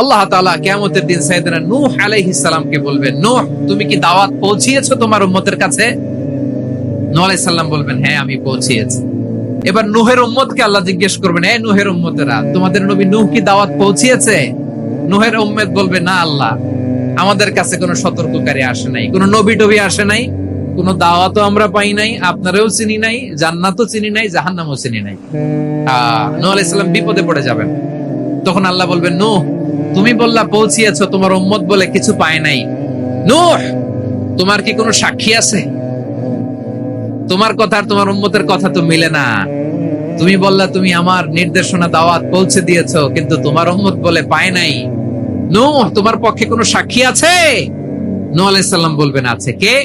আল্লাহ তাআলা কিয়ামতের দিন সাইয়েদনা নূহ আলাইহিস সালামকে বলবেন, নূহ তুমি কি দাওয়াত পৌঁছিয়েছো তোমার উম্মতের কাছে? নূহ আলাইহিস সালাম বলবেন, হ্যাঁ আমি পৌঁছিয়েছি। এবার নূহের উম্মতকে আল্লাহ জিজ্ঞেস করবেন, এই নূহের উম্মতেরা, তোমাদের নবী নূহ কি দাওয়াত পৌঁছিয়েছে? নূহের উম্মত বলবে, না আল্লাহ, আমাদের কাছে কোনো সতর্ককারী আসে নাই, কোনো নবী টবি আসে নাই, কোনো দাওয়াতও আমরা পাই নাই, আপনারাও চিনি নাই, জান্নাতও চিনি নাই, জাহান্নামও চিনি নাই। নূহ আলাইহিস সালাম বিপদে পড়ে যাবেন। তখন আল্লাহ বলবেন, নূহ তুমি বললা পৌঁছিয়েছো, তোমার উম্মত বলে কিছু পায় নাই। নূহ তোমার কি কোনো সাক্ষী আছে? তোমার কথা আর তোমার উম্মতের কথা তো মিলে না। তুমি বললা তুমি আমার নির্দেশনা দাওয়াত পৌঁছে দিয়েছো, কিন্তু তোমার উম্মত বলে পায় নাই। নূহ তোমার পক্ষে কোনো সাক্ষী আছে? নূহ আলাইহিস সালাম বলবেন, আছে। কে?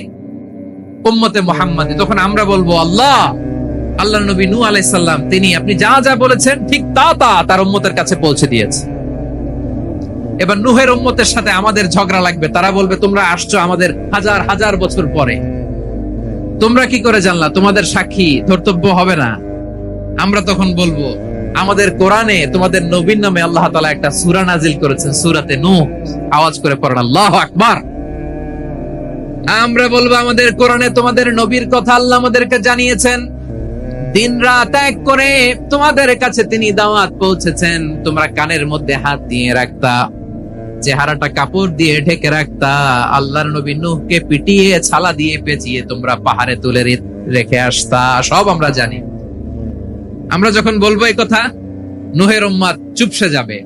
উম্মতে মুহাম্মাদী। তখন আমরা বলবো, আল্লাহর নবী নূহ আলাইহিস সালাম তিনি আপনি যা যা বলেছেন ঠিক তা তার উম্মতের কাছে পৌঁছে দিয়েছে। এবার নূহের উম্মতের সাথে আমাদের ঝগড়া লাগবে। তারা বলবে, তোমরা আসছো আমাদের হাজার হাজার বছর পরে, তোমরা কি করে জানলা? তোমাদের সাক্ষী ধর্তব্য হবে না। আমরা তখন বলবো, আমাদের কোরআনে তোমাদের নবীর নামে আল্লাহ তাআলা একটা সূরা নাজিল করেছেন, সূরাতে নূহ। আওয়াজ করে পড়েন আল্লাহু আকবার। আমরা বলবো, আমাদের কোরআনে তোমাদের নবীর কথা আল্লাহ আমাদেরকে জানিয়েছেন, দিন রাত এক করে তোমাদের কাছে তিনি দাওয়াত পৌঁছেছেন। তোমরা কানের মধ্যে হাত দিয়ে রাখতা, চেহারাটা কাপড় দিয়ে ঢেকে রাখতা, আল্লাহর নবী নূহকে পিটিয়ে ছালা দিয়ে পেঁচিয়ে তোমরা পাহাড়ে তুলে রেখে আসতা। সব আমরা জানি। আমরা যখন বলবো এই কথা, নূহের উম্মত চুপসে যাবে।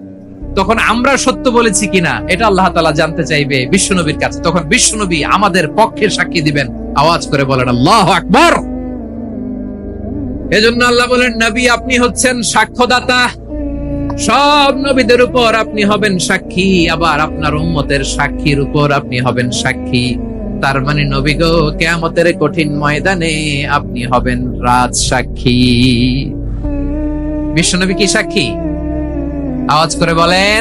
তখন আমরা সত্য বলেছি কিনা এটা আল্লাহ তাআলা জানতে চাইবে বিশ্বনবীর কাছে। তখন বিশ্বনবী আমাদের পক্ষে সাক্ষী দিবেন। আওয়াজ করে বলেন আল্লাহু আকবার। এজন্য আল্লাহ বলেন, নবী আপনি হচ্ছেন সাক্ষ্যদাতা, সব নবীদের উপর আপনি হবেন সাক্ষী, আবার আপনার উম্মতের সাক্ষীর উপর আপনি হবেন সাক্ষী। তার মানে নবী গো, কিয়ামতের কঠিন ময়দানে আপনি হবেন রাজ সাক্ষী। বিশ্বনবী কি সাক্ষী? আওয়াজ করে বলেন,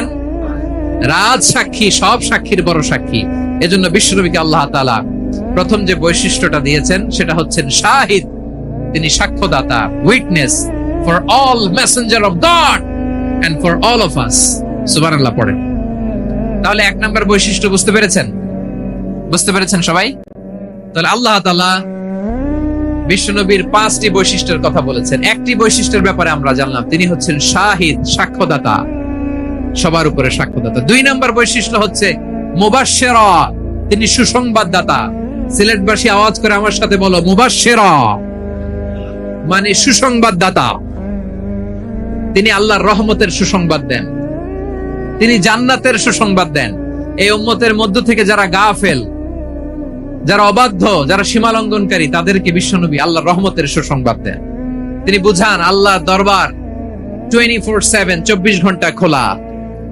রাজ সাক্ষী, সব সাক্ষীর বড় সাক্ষী। এজন্য বিশ্বনবীকে আল্লাহ তাআলা প্রথম যে বৈশিষ্ট্যটা দিয়েছেন সেটা হচ্ছেন শাহিদ। তিনি সাক্ষ্যদাতা, witness for all messenger of God and for all of us. সুবহানাল্লাহ পড়েন। তাহলে এক নাম্বার বৈশিষ্ট্য বুঝতে পেরেছেন? বুঝতে পেরেছেন সবাই? তাহলে আল্লাহ তাআলা বিশ্বনবীর 5টি বৈশিষ্ট্যের কথা বলেছেন। একটি বৈশিষ্ট্যের ব্যাপারে আমরা জানলাম, তিনি হচ্ছেন শাহিদ, সাক্ষ্যদাতা, সবার উপরে সাক্ষ্যদাতা। 2 নাম্বার বৈশিষ্ট্য হচ্ছে মুবাশশিরা, তিনি সুসংবাদদাতা। সিলেটবাসী আওয়াজ করে আমার সাথে বলো, মুবাশশিরা মানে সুসংবাদদাতা। তিনি আল্লাহর রহমতের সুসংবাদ দেন, তিনি জান্নাতের সুসংবাদ দেন। এই উম্মতের মধ্য থেকে যারা গাফেল, যারা অবাধ্য, যারা সীমালঙ্ঘনকারী, তাদেরকে বিশ্বনবী আল্লাহর রহমতের সুসংবাদ দেন। তিনি বুঝান আল্লাহর দরবার 24/7, 24 ঘন্টা খোলা।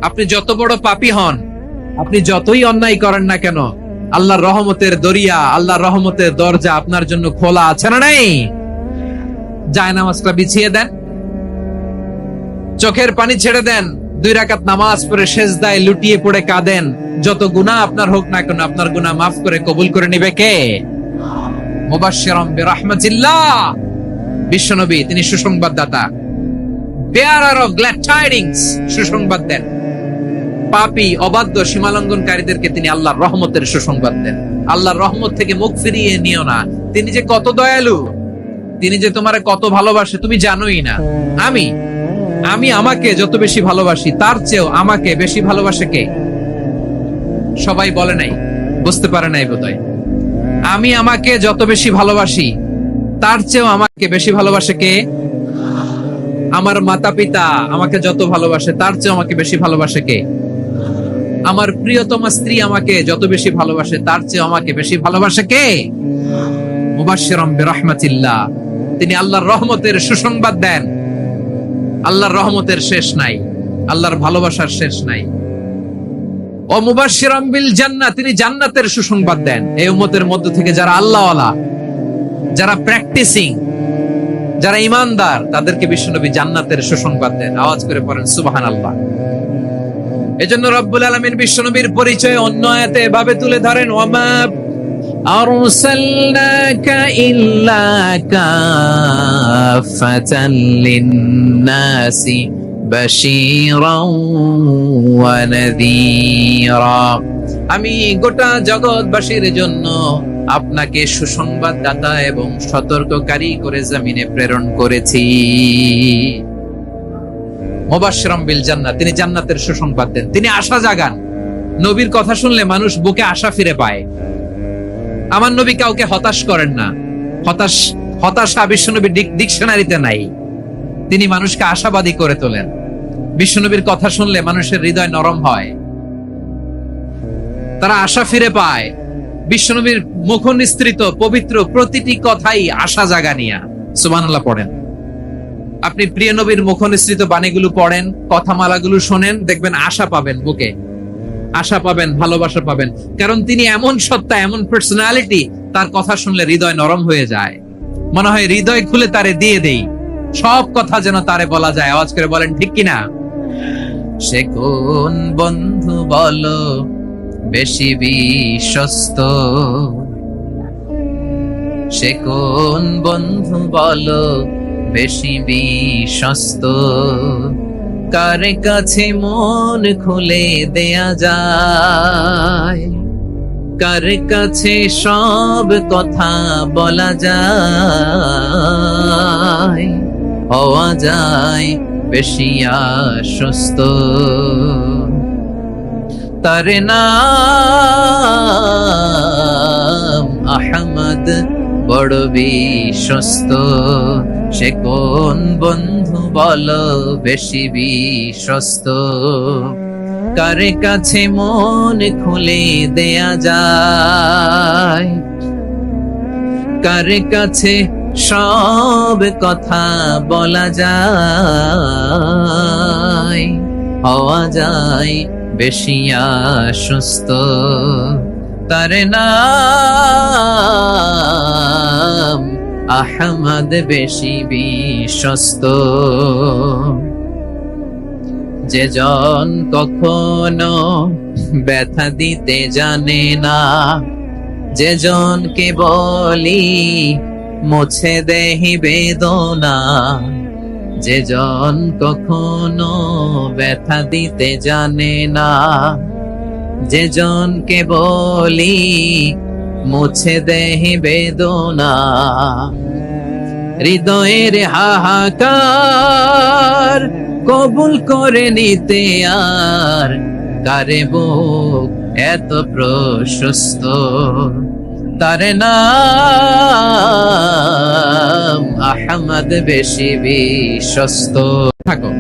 আপনি যত বড় পাপী হন, আপনি যতই অন্যায় করেন না কেন, আল্লাহর রহমতের দরিয়া, আল্লাহর রহমতের দরজা আপনার জন্য খোলা আছে না নাই? জায়নামাজটা বিছিয়ে দেন, চোখের পানি ছেড়ে দেন, 2 রাকাত নামাজ পড়ে সেজদায় লুটিয়ে পড়ে কাঁদেন। যত গুনাহ আপনার হোক না কেন, আপনার গুনাহ মাফ করে কবুল করে নিবে কে? মুবাশশিরাম বিরাহমাতিল্লাহ। বিশ্বনবী তিনি সুসংবাদদাতা, বেয়ারার অফ গ্ল্যাড টাইডিংস, সুসংবাদ দেন। পাপী, অবাধ্য, সীমালঙ্ঘনকারীদেরকে তিনি আল্লাহর রহমতের সুসংবাদ দেন। আল্লাহর রহমত থেকে মুখ ফিরিয়ে নিও না। তিনি যে কত দয়ালু, তিনি যে তোমারে কত ভালোবাসে তুমি জানোই না। আমি আমাকে যত বেশি ভালোবাসি, তার চেয়েও আমাকে বেশি ভালোবাসে কে? সবাই বলে নাই, বুঝতে পারে নাই বোধহয়। আমি আমাকে যত বেশি ভালোবাসি, তার চেয়েও আমাকে বেশি ভালোবাসে কে? আমার মাতা পিতা আমাকে যত ভালোবাসে, তার চেয়েও আমাকে বেশি ভালোবাসে কে? আমার প্রিয়তমা স্ত্রী আমাকে যত বেশি ভালোবাসে, তার চেয়েও আমাকে বেশি ভালোবাসে কে? মুবাশশিরাম বিরাহমাতিল্লাহ, তিনি আল্লাহর রহমতের সুসংবাদ দেন। আল্লাহর রহমতের শেষ নাই, আল্লাহর ভালোবাসার শেষ নাই। ও মুবাশশিরাম বিল জান্নাহ, তিনি জান্নাতের সুসংবাদ দেন। এই উম্মতের মধ্য থেকে যারা আল্লাহওয়ালা, যারা প্র্যাকটিসিং, যারা ঈমানদার, তাদেরকে বিশ্বনবী জান্নাতের সুসংবাদ দেন। আওয়াজ করে পড়েন সুবহানাল্লাহ। এজন্য রব্বুল আলামিন বিশ্বনবীর পরিচয় অন্য আয়াতে এভাবে তুলে ধরেন, ওয়ামা আরসালনাকা ইল্লা কাফাতান লিন্নাসি বাশীরা ওয়া নাযীরা। আমি গোটা জগৎবাসীর জন্য আপনাকে সুসংবাদদাতা এবং সতর্ককারী করে জমিনে প্রেরণ করেছি। মুবাশশিরাম বিল জান্নাহ, তিনি জান্নাতের সুসংবাদ দেন, তিনি আশা জাগান। নবীর কথা শুনলে মানুষ বুকে আশা ফিরে পায়। আমার নবী কাউকে হতাশ করেন না। হতাশা বিশ্বনবীর ডিকশনারিতে নাই। তিনি মানুষকে আশাবাদী করে তোলেন। বিশ্বনবীর কথা শুনলে মানুষের হৃদয় নরম হয়, তারা আশা ফিরে পায়। বিশ্বনবীর মুখ নিঃসৃত পবিত্র প্রতিটি কথাই আশা জাগানিয়া। সুবহানাল্লাহ পড়েন। আপনি প্রিয় নবীর মুখ নিঃসৃত বাণীগুলো পড়েন, কথামালাগুলো শোনেন, দেখবেন আশা পাবেন, বুকে আশা পাবেন, ভালোবাসা পাবেন। কারণ তিনি এমন সত্তা, এমন পার্সোনালিটি, তার কথা শুনলে হৃদয় নরম হয়ে যায়। মনে হয় হৃদয় খুলে তারে দিয়ে দেই, সব কথা যেন তারে বলা যায়। আওয়াজ করে বলেন ঠিক কিনা? সে কোন বন্ধু বলো বেশি বিশ্বস্ত, সে কোন বন্ধু বলো বেশি বিশ্বস্ত, কার কাছে মন খুলে দেয়া যায়, কার কাছে সব কথা বলা যায়, হওয়া যায় বেশি আশ্বস্ত। তার নাম আহমদ, বড় বিশ্বস্ত। সে কোন বন্ধু বলো বেশি বিশ্বস্ত, কার কাছে মন খুলে দেয়া যায়, কার কাছে সব কথা বলা যায়, হওয়া যায় বেশি আশ্বস্ত। তার নাম আহমদ, বেশি বিশ্বস্ত। যে জন কখনো ব্যথা দিতে জানে না, যে জনকে বলি মুছে দেহি বেদনা, যে জন কখনো ব্যথা দিতে জানে না, যে জনকে বলি মুছে দেহি বেদনা, হৃদয়ের হাহাকার কবুল করে নিতে আর কারে বুক এত প্রশস্ত। তার নাম আহমদ, বেশি বিশ্বস্ত। থাকো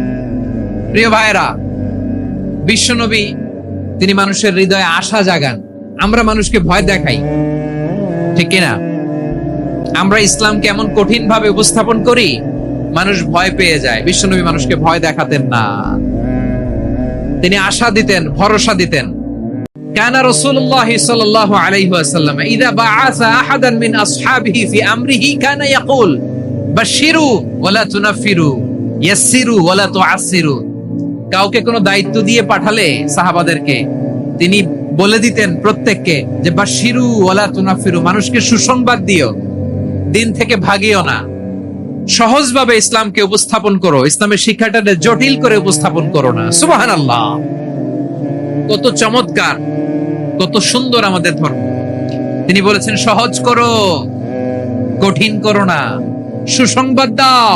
প্রিয় ভাইরা, বিশ্বনবী তিনি মানুষের হৃদয়ে আশা জাগান। আমরা মানুষকে ভয় দেখাই, ঠিক কিনা? আমরা ইসলামকে এমন কঠিন ভাবে উপস্থাপন করি, মানুষ ভয় পেয়ে যায়। বিশ্বনবী মানুষকে ভয় দেখাতেন না, তিনি আশা দিতেন, ভরসা দিতেন। কানা রাসূলুল্লাহ সাল্লাল্লাহু আলাইহি ওয়াসাল্লাম ইযা বাআসা আহাদান মিন আসহাবিহি ফি আমরিহি কানা ইয়াকুল বাশশিরু ওয়া লা তুনাফিরু, ইয়াসসিরু ওয়া লা তুআসসিরু। কাউকে কোনো দায়িত্ব দিয়ে পাঠালে সাহাবাদেরকে তিনি বলে দিতেন প্রত্যেককে যে বাশশিরু ওয়া লা তুনাফিরু, মানুষকে সুসংবাদ দিও, দিন থেকে ভাগিও না। সহজভাবে ইসলামকে উপস্থাপন করো, ইসলামের শিক্ষাটাকে জটিল করে উপস্থাপন করো না। সুবহানাল্লাহ, কত চমৎকার, কত সুন্দর আমাদের ধর্ম। তিনি বলেছেন সহজ করো, কঠিন করো না, সুসংবাদ দাও,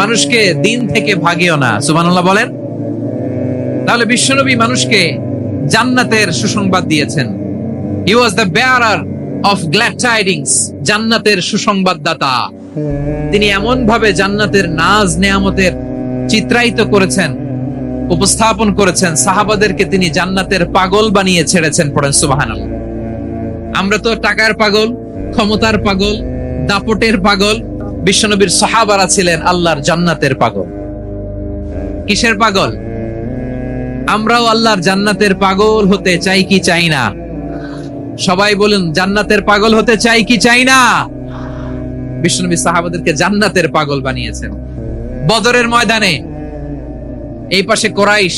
মানুষকে দিন থেকে ভাগিও না। সুবহানাল্লাহ বলেন। তাহলে বিশ্বনবী মানুষকে জান্নাতের সুসংবাদ দিয়েছেন। He was the bearer of glad tidings, জান্নাতের সুসংবাদদাতা। তিনি এমন ভাবে জান্নাতের নাজ নেয়ামতের চিত্রায়িত করেছেন, উপস্থাপন করেছেন, সাহাবাদেরকে তিনি জান্নাতের পাগল বানিয়ে ছেড়েছেন। পড়েন সুবহানাল্লাহ। আমরা তো টাকার পাগল, ক্ষমতার পাগল, দাপটের পাগল। বিশ্বনবীর সাহাবারা ছিলেন আল্লাহর জান্নাতের পাগল। কিসের পাগল? আমরাও আল্লাহর জান্নাতের পাগল হতে চাই কি চাই না? সবাই বলুন, জান্নাতের পাগল হতে চাই কি চাই না? বিশ্বনবী সাহাবাদেরকে জান্নাতের পাগল বানিয়েছেন। বদরের ময়দানে এই পাশে কোরাইশ,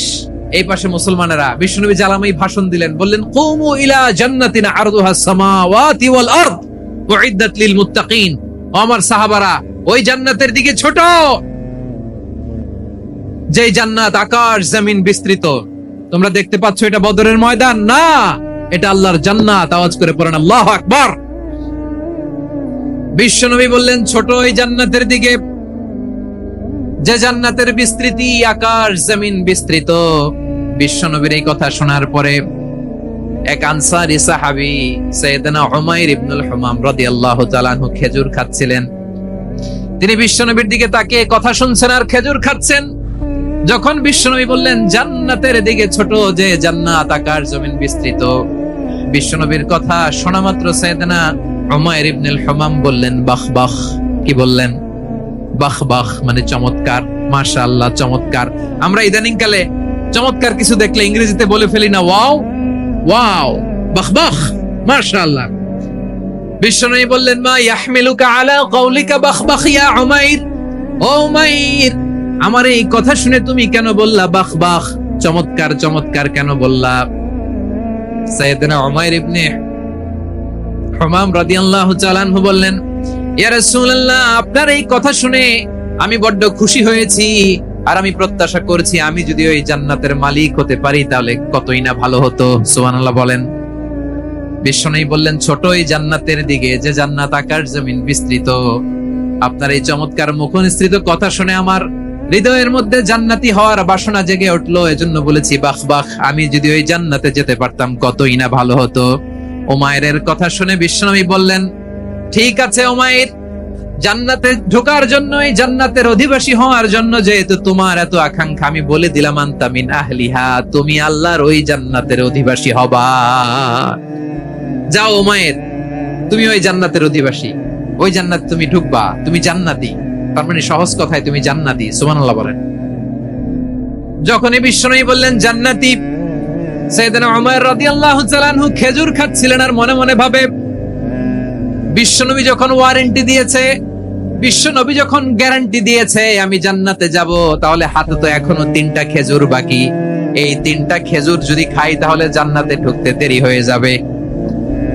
এই পাশে মুসলমানেরা। বিশ্বনবী জালামাই ভাষণ দিলেন, বললেন কুমু ইলা জান্নাতিন আরদুহাস সামাওয়াতি ওয়াল আরদ উইদ্দাত লিল মুত্তাকিন। আমার সাহাবারা, ওই জান্নাতের দিকে ছোট যে জান্নাত আকাশ জমিন বিস্তৃত। তোমরা দেখতে পাচ্ছ এটা বদরের ময়দান না, এটা আল্লাহর জান্নাত। আওয়াজ করে পড়েন আল্লাহু আকবার। বিশ্বনবী বললেন ছোট ওই জান্নাতের দিকে যে জান্নাতের বিস্তৃতি আকাশ জমিন বিস্তৃত। বিশ্বনবীর এই কথা শোনার পরে এক আনসারী সাহাবী সাইয়েদনা উমাইর ইবনুল হুমাম রাদিয়াল্লাহু তাআলা আনহু খেজুর খাচ্ছিলেন। তিনি বিশ্বনবীর দিকে তাকিয়ে কথা শুনছেন আর খেজুর খাচ্ছেন। যখন বিশ্বনবী বললেন জান্নাতের দিকে ছোট যে জান্নাত আকাশ জমিন বিস্তৃত, বিশ্বনবীর কথা শোনা মাত্র সাইয়েদনা উমাইর ইবনুল হুমাম বললেন বাহ বাহ। কি বললেন? বাহ বাহ মানে চমৎকার, মাশাআল্লাহ চমৎকার। আমরা ইদানিং কালে চমৎকার কিছু দেখলে ইংরেজিতে বলে ফেলি না ওয়াও ওয়াও, বাহ বাহ, মাশাআল্লাহ। বিশ্বনবী বললেন মা ইয়াহমিলুকা আলা কাউলিকা বাহ বাহ ইয়া উমাইর। ও উমাইর, আমার এই কথা শুনে তুমি কেন বললা বাহ বাহ, চমৎকার চমৎকার কেন বললা? সাইয়েদনা উমাইর ইবনে হুমাম রাদিয়াল্লাহু তাআলা আনহু বললেন ইয়া রাসূলুল্লাহ, আপনার এই কথা শুনে আমি বড্ড খুশি হয়েছি আর আমি প্রত্যাশা করছি আমি যদি ওই জান্নাতের মালিক হতে পারি তাহলে কতই না ভালো হতো। সুবহানাল্লাহ বলেন। বিশ্বনবী বললেন ছোট এই জান্নাতের দিকে যে জান্নাত আকাশ জমিন বিস্তৃত। আপনার এই চমৎকার মুখনিসৃত কথা শুনে আমার হৃদয়ের মধ্যে জান্নাতি হওয়ার বাসনা জেগে উঠলো, এজন্য বলেছি বাহ বাহ, আমি যদি ওই জান্নাতে যেতে পারতাম কতই না ভালো হতো। উমাইরের কথা শুনে বিশ্বনবী বললেন ঠিক আছে উমাইর, জান্নাতে ঢোকার জন্য, এই জান্নাতের অধিবাসী হওয়ার জন্য যেহেতু তোমার এত আকাঙ্ক্ষা, আমি বলে দিলাম আনতা মিন আহলিহা, তুমি আল্লাহর ওই জান্নাতের অধিবাসী হবা। যাও উমাইর, তুমি ওই জান্নাতের অধিবাসী, ওই জান্নাত তুমি ঢুকবা, তুমি জান্নাতি। তার মানে সহজ কথায় তুমি জান্নাতি। সুবহানাল্লাহ বলেন। যখনই বিশ্বনবী বললেন জান্নাতি, সাইয়েদনা উমাইর রাদিয়াল্লাহু তাআলা আনহু খেজুর খাচ্ছিলেন আর মনে মনে ভাবে বিশ্বনবী যখন ওয়ারেন্টি দিয়েছে, বিশ্বনবী যখন গ্যারান্টি দিয়েছে আমি জান্নাতে যাব, তাহলে হাতে তো এখনো 3টা খেজুর বাকি। এই 3টা খেজুর যদি খাই তাহলে জান্নাতে ঢুকতে দেরি হয়ে যাবে।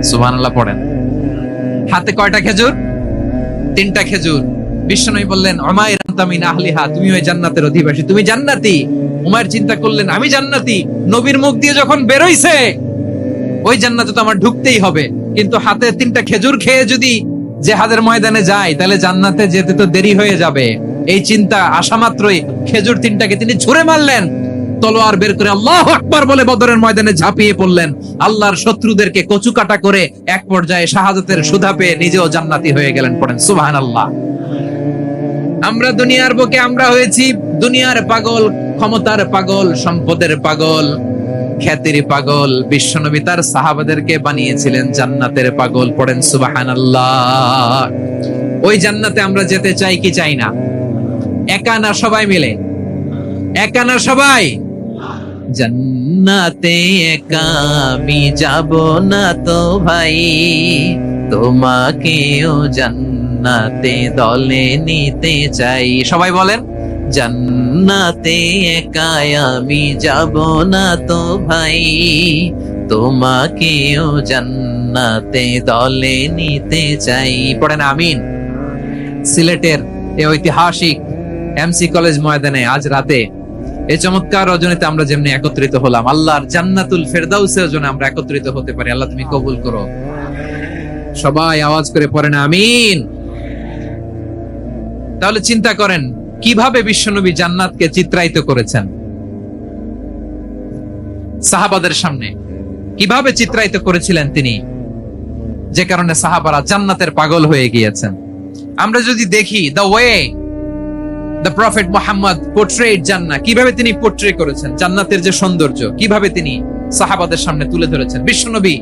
সুবহানাল্লাহ পড়েন। হাতে কয়টা খেজুর? 3টা খেজুর। বিশ্বনবী বললেন উমাইর আনতা মিন আহলিহা, তুমি ওই জান্নাতের অধিবাসী, তুমি জান্নাতি। উমাইর চিন্তা করলেন আমি জান্নাতি, নবীর মুখ দিয়ে যখন বের হইছে ওই জান্নাতে তো আমার ঢুকতেই হবে, কিন্তু হাতে 3টা খেজুর খেয়ে যদি জিহাদের ময়দানে যাই তাহলে জান্নাতে যেতে তো দেরি হয়ে যাবে। এই চিন্তা আসা মাত্রই খেজুর 3টাকে তিনি ছুঁড়ে মারলেন, তলোয়ার বের করে আল্লাহু আকবার বলে বদরের ময়দানে ঝাঁপিয়ে পড়লেন। আল্লাহর শত্রুদেরকে কচুকাটা করে এক পর্যায়ে শাহাদাতের সুধা পেয়ে নিজেও জান্নাতি হয়ে গেলেন। পড়েন সুবহানাল্লাহ। আমরা দুনিয়ার বুকে আমরা হয়েছি দুনিয়ার পাগল, ক্ষমতার পাগল, সম্পদের পাগল, খ্যাতির পাগল। বিশ্বনবী তার সাহাবাদেরকে বানিয়েছিলেন জান্নাতের পাগল। পড়েন সুবহানাল্লাহ। ওই জান্নাতে আমরা যেতে চাই কি চাই না? একা না সবাই মিলে? একা না সবাই? জান্নাতে একা আমি যাব না তো ভাই, তোমাকেও জান্নাতে দলে নিতে চাই। সবাই বলেন জান্নাতে একা আমি যাব না তো ভাই, তোমাকেও জান্নাতে দলে নিতে চাই। পড়েন আমিন। সিলেটের এই ঐতিহাসিক এমসি কলেজ ময়দানে আজ রাতে এই চমৎকার রজনীতে আমরা যেমনি একত্রিত হলাম, আল্লাহর জান্নাতুল ফেরদাউসের জন্য আমরা একত্রিত হতে পারি। আল্লাহ তুমি কবুল করো। সবাই আওয়াজ করে পড়েন আমিন। তাহলে চিন্তা করেন কিভাবে বিশ্বনবী জান্নাতকে চিত্রায়িত করেছেন সাহাবাদের সামনে, কিভাবে চিত্রায়িত করেছিলেন তিনি, যে কারণে সাহাবারা জান্নাতের পাগল হয়ে গিয়েছেন। আমরা যদি দেখি the way the prophet Muhammad portrait জান্নাত, কিভাবে তিনি পোর্ট্রে করেছেন জান্নাতের যে সৌন্দর্য, কিভাবে তিনি সাহাবাদের সামনে তুলে ধরেছেন। বিশ্বনবী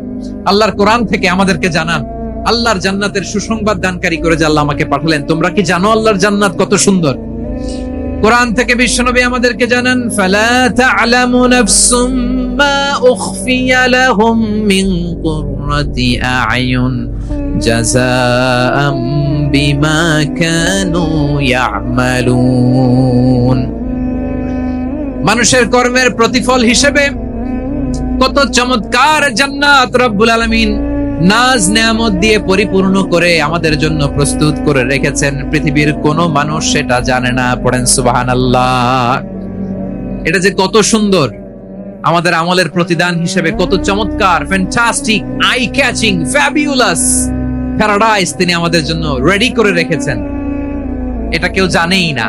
আল্লাহর কোরআন থেকে আমাদেরকে জানান আল্লাহর জান্নাতের সুসংবাদ দানকারী করে যে আল্লাহ আমাকে পাঠালেন। তোমরা কি জানো আল্লাহর জান্নাত কত সুন্দর? কোরআন থেকে বিশ্বনবী আমাদেরকে জানান ফালা তা'লামু নাফসুম মা উখফিয়া লাহুম মিন কুররাতি আ'য়ুন জাযাআম বিমা কানু ইয়া'মালুন। মানুষের কর্মের প্রতিফল হিসেবে কত চমৎকার জান্নাত রব্বুল আলামিন নাজ নেয়ামত দিয়ে পরিপূর্ণ করে আমাদের জন্য প্রস্তুত করে রেখেছেন। পৃথিবীর কোন মানুষ সেটা জানে না। পড়েন সুবহানাল্লাহ। এটা যে কত সুন্দর, আমাদের আমলের প্রতিদান হিসেবে কত চমৎকার, fantastic, eye catching, fabulous paradise তিনি আমাদের জন্য রেডি করে রেখেছেন। এটা কেউ জানেই না,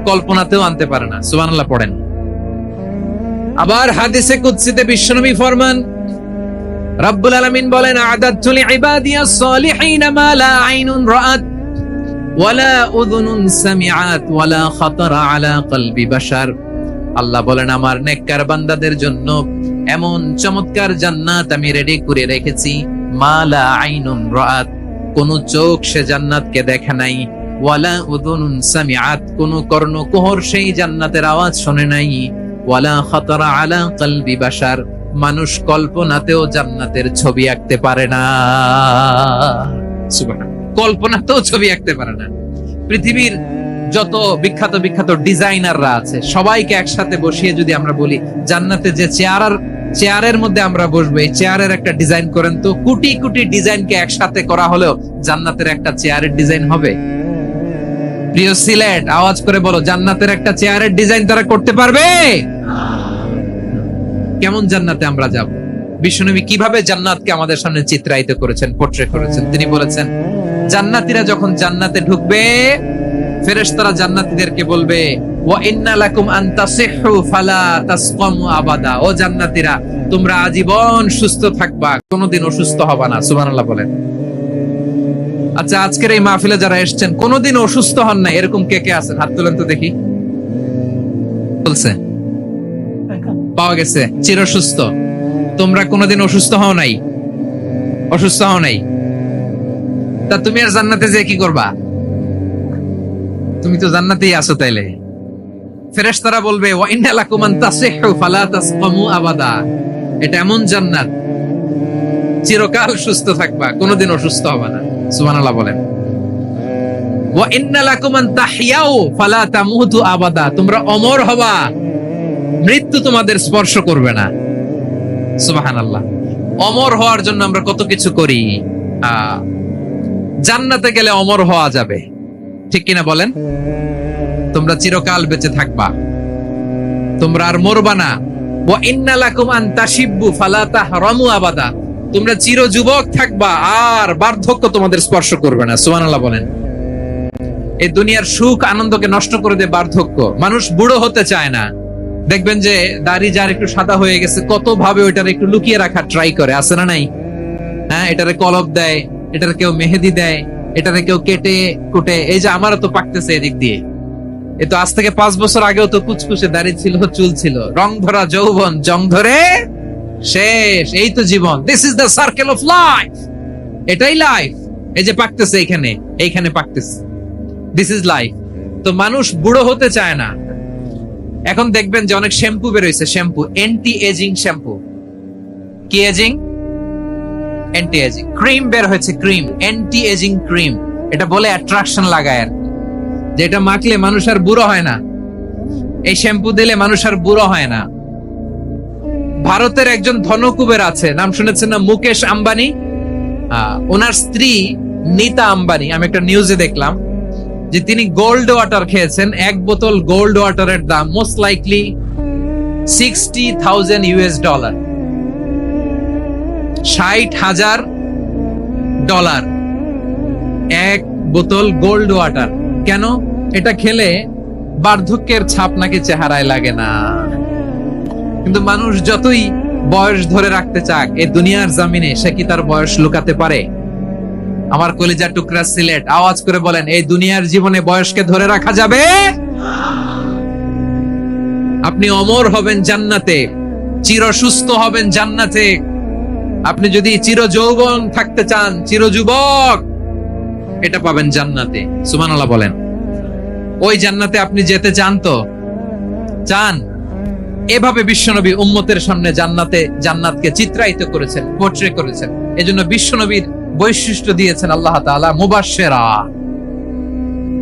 কল্পনাতেও আনতে পারে না। সুবহানাল্লাহ পড়েন। আবার হাদিসে কুদসিতে বিশ্বনবী ফরমান, রব্বুল আলামিন বলেন, আ'দাদতু লিইবাদিয়াস সালিহিনা মা লা আইনুন রাআত ওয়ালা উযুনুন সামিআত ওয়ালা খাতারা আলা কলবি বাশার। আল্লাহ বলেন, আমার নেককার বান্দাদের জন্য এমন চমৎকার জান্নাত আমি রেডি করে রেখেছি, মা লা আইনুন রাআত, কোন চোখ সে জান্নাতকে দেখে নাই, ওয়ালা উযুনুন সামিআত, কোন কর্ণকুহর সেই জান্নাতের আওয়াজ শুনে নাই, ওয়ালা খাতারা আলা কলবি বাশার, মানুষ কল্পনাতেও জান্নাতের ছবি আঁকতে পারে না। সুবহানাল্লাহ, কল্পনাতেও ছবি আঁকতে পারে না। পৃথিবীর যত বিখ্যাত বিখ্যাত ডিজাইনাররা আছে, সবাইকে একসাথে বসিয়ে যদি আমরা বলি জান্নাতে যে চেয়ারের মধ্যে আমরা বসবো, এই চেয়ারের একটা ডিজাইন করেন তো, কোটি কোটি ডিজাইনকে একসাথে করা হলেও জান্নাতের একটা চেয়ারের ডিজাইন হবে? প্রিয় সিলেট, আওয়াজ করে বলো, জান্নাতের একটা চেয়ারের ডিজাইন তারা করতে পারবে? কেমন জান্নাতে আমরা যাব? বিশ্বনবী কিভাবে জান্নাতকে আমাদের সামনে চিত্রায়িত করেছেন, পোর্ট্রে করেছেন। তিনি বলেছেন, জান্নাতীরা যখন জান্নাতে ঢুকবে, ফেরেশতারা জান্নাতীদেরকে বলবে, ওয়া ইন্না লাকুম আন তাসিহু ফালা তাসকামু আবাদা, ও জান্নাতীরা, তোমরা আজীবন সুস্থ থাকবা, কোনোদিন অসুস্থ হবা না। সুবহানাল্লাহ বলেন। আচ্ছা, আজকের এই মাহফিলে যারা এসেছেন কোনোদিন অসুস্থ হন না, এরকম কে কে আছেন? হাত তোলেন তো দেখি। বলছে পাওয়া গেছে, চির সুস্থ। তোমরা কোনোদিন অসুস্থ হও নাই? অসুস্থ হও নাই? তা তুমি আর জান্নাতে যে কি করবা? তুমি তো জান্নাতেই আছো। তাইলে ফেরেশতারা বলবে, ওয়া ইন্না লাকুম আন তাসিহু ফালা তাসকামু আবাদা, এটা এমন জান্নাত চিরকাল সুস্থ থাকবা, কোনোদিন অসুস্থ হবে না। সুবহানাল্লাহ বলেন। ওয়া ইন্না লাকুম আন তাহইয়াউ ফালা তামুতু আবাদা, তোমরা অমর হবা, মৃত্যু তোমাদের স্পর্শ করবে না। সুবহানাল্লাহ। অমর হওয়ার জন্য আমরা কত কিছু করি। জান্নাতে গেলে অমর হওয়া যাবে, ঠিক কিনা বলেন? তোমরা চিরকাল বেঁচে থাকবা, তোমরা আর মরবা না। ওয়া ইন্না লাকুম আন তাশিব্বু ফালা তাহরামু আবাদা, তোমরা চির যুবক থাকবা, আর বার্ধক্য তোমাদের স্পর্শ করবে না। সুবহানাল্লাহ বলেন। এই দুনিয়ার সুখ আনন্দকে নষ্ট করে দেয় বার্ধক্য। মানুষ বুড়ো হতে চায় না। দেখবেন যে দাড়ি যার একটু সাদা হয়ে গেছে, কত ভাবে ওইটার একটু লুকিয়ে রাখার ট্রাই করে, আছে না নাই? হ্যাঁ, এটারে কলপ দেয়, এটার কেউ মেহেদি দেয়, এটারে কেউ কেটে কুটে। এই যে আমারও তো পাকতেছে এদিক দিয়ে, এ তো আজ থেকে 5 বছর আগেও তো কুচকুচে দাড়ি ছিল, চুল ছিল, রং ধরা যৌবন, জং ধরে শেষ। এই তো জীবন। This is the circle of life. এটাই লাইফ। এই যে পাকতেছে এইখানে, এইখানে পাকতেছে, দিস ইজ লাইফ। তো মানুষ বুড়ো হতে চায় না। এখন দেখবেন যে অনেক শ্যাম্পু বের হয়েছে, শ্যাম্পু, অ্যান্টি এজিং শ্যাম্পু। কি এজিং? Anti ageing. ক্রিম বের হয়েছে, ক্রিম, অ্যান্টি এজিং ক্রিম। এটা বলে অ্যাট্রাকশন লাগায়, আর যেটা মাখলে মানুষ আর বুড়ো হয় না। এই শ্যাম্পু দিলে মানুষ আর বুড়ো হয় না। ভারতের একজন ধনকুবের আছে, নাম শুনেছেন না? মুকেশ আম্বানি। ওনার স্ত্রী নীতা আম্বানি, আমি একটা নিউজে দেখলাম যে তিনি গোল্ড ওয়াটার খেয়েছেন। 1 বোতল গোল্ড ওয়াটারের দাম মোস্ট লাইকলি $60,000, $60,000 এক বোতল গোল্ড ওয়াটার। কেন? এটা খেলে বার্ধক্যের ছাপ নাকি চেহারায় লাগে না। কিন্তু মানুষ যতই বয়স ধরে রাখতে চাক, এই দুনিয়ার জমিনে সে কি তার বয়স লুকাতে পারে? আমার কলিজার টুকরা সিলেট, আওয়াজ করে বলেন, এই দুনিয়ার জীবনে বয়সকে ধরে রাখা যাবে? আপনি অমর হবেন জান্নাতে, চির সুস্থ হবেন জান্নাতে। আপনি যদি চির যৌবন থাকতে চান, চির যুবক, এটা পাবেন জান্নাতে। সুবহানাল্লাহ বলেন। ওই জান্নাতে আপনি যেতে চান তো? চান? এভাবে বিশ্বনবী উম্মতের সামনে জান্নাতকে চিত্রায়িত করেছেন, পোর্ট্রে করেছেন। এজন্য বিশ্বনবীর বৈশিষ্ট্য দিয়েছেন আল্লাহ তাআলা,